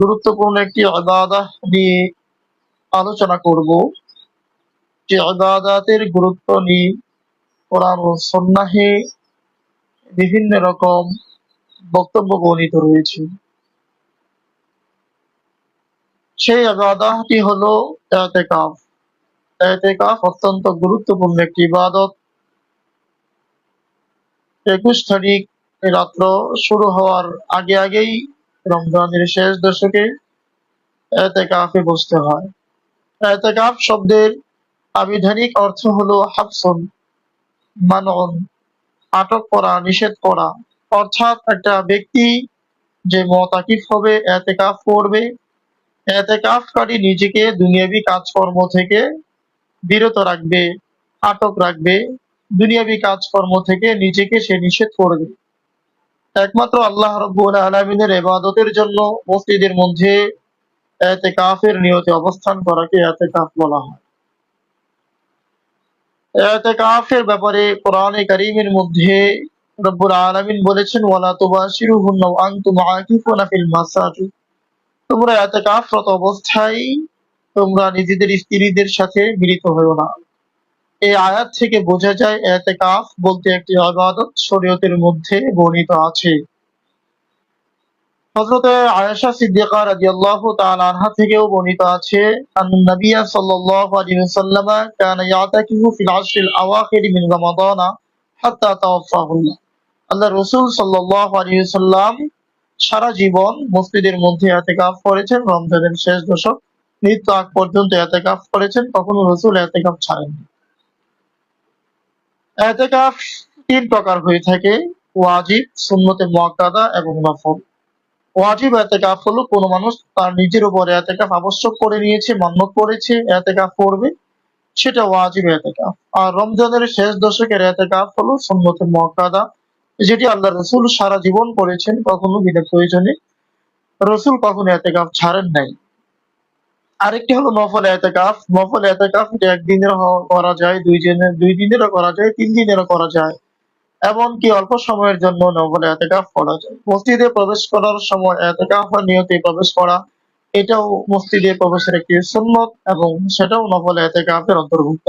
গুরুত্বপূর্ণ একটি ইবাদত নিয়ে আলোচনা করব। যে ইবাদতের গুরুত্ব নিয়ে কোরআন ও সুন্নাহে বিভিন্ন রকম বক্তব্য বর্ণিত রয়েছে। সেই ইবাদতটি হলো ইতিকাফ। ইতিকাফ অত্যন্ত গুরুত্বপূর্ণ একটি ইবাদত। ২১ তারিখ রাত্র শুরু হওয়ার আগেই রমজানের শেষ দশকে ইতিকাফে বসতে হয়। ইতিকাফ শব্দের আবিধানিক অর্থ হলো হাবসুন, মানউন, আটক করা, নিষেধ করা। অর্থাৎ একটা ব্যক্তি যে মুতাকিফ হবে, ইতিকাফ করবে, ইতিকাফকারী নিজেকে দুনিয়াবি কাজকর্ম থেকে বিরত রাখবে, আটক রাখবে, দুনিয়াবি কাজকর্ম থেকে নিজেকে সে নিষেধ করবে। একমাত্র আল্লাহ রাব্বুল আলামিনের ইবাদতের জন্য মসজিদের মধ্যে ইতিকাফের নিয়তে অবস্থান করাকে ইতিকাফ বলা হয়। ইতিকাফের ব্যাপারে কোরআনে কারীমের মধ্যে রব্বুল আলামিন বলেছেন, ওয়ালা তুবাশিরুহুন্না ওয়া আনতুম আকিফুনা ফিল মাসাজিদ। তোমরা ইতিকাফরত অবস্থায় তোমরা নিজেদের স্ত্রীদের সাথে মিলিত হয়ো না। এই আয়াত থেকে বোঝা যায় ইতিকাফ বলতে একটি ইবাদত শরীয়তের মধ্যে বর্ণিত আছে। হযরত আয়েশা সিদ্দিকা রাদিয়াল্লাহু তাআলা আনহা থেকেও বর্ণিত আছে, আন্নান নবী সাল্লাল্লাহু আলাইহি ওয়াসাল্লাম কানা ইয়াতাকিফু ফিল আশরিল আওয়াখির মিন রমাদান হাত্তা তাওয়াফাহুল্লাহ। আল্লাহর রাসূল সাল্লাল্লাহু আলাইহি ওয়াসাল্লাম সারা জীবন মসজিদের মধ্যে ইতিকাফ করেছেন। রমজানের শেষ দশক মৃত্যু আগ পর্যন্ত ইতিকাফ করেছেন। কখনো রাসূল ইতিকাফ ছাড়েননি। ইতিকাফ ৩ প্রকার হয়ে থাকে: ওয়াজিব, সুন্নতে মুআক্কাদা এবং নফল। ওয়াজিব ইতিকাফ হলো কোনো মানুষ তার নিজের উপর ইতিকাফ আবশ্যক করে নিয়েছে, মান্যত করেছে, ইতিকাফ করবে, সেটা ওয়াজিব ইতিকাফ। আর রমজানের শেষ দশকের ইতিকাফ হলো সুন্নতে মুআক্কাদা, যেটি আল্লাহর রাসূল সারা জীবন করেছেন, কখনো বিনা প্রয়োজনে রাসূল কখনো ইতিকাফ ছাড়েন নাই। আরেকটি হলো নফল ইতিকাফ। নফল ইতিকাফ এটা ১ দিনের করা যায়, ২ দিনেরও করা যায়, ৩ দিনেরও করা যায়। এমনকি অল্প সময়ের জন্য নফল ইতিকাফ করা যায়। মসজিদে প্রবেশ করার সময় ইতিকাফের নিয়তে প্রবেশ করা, এটাও মসজিদে প্রবেশের একটি সুন্নত এবং সেটাও নফল ইতিকাফের অন্তর্ভুক্ত।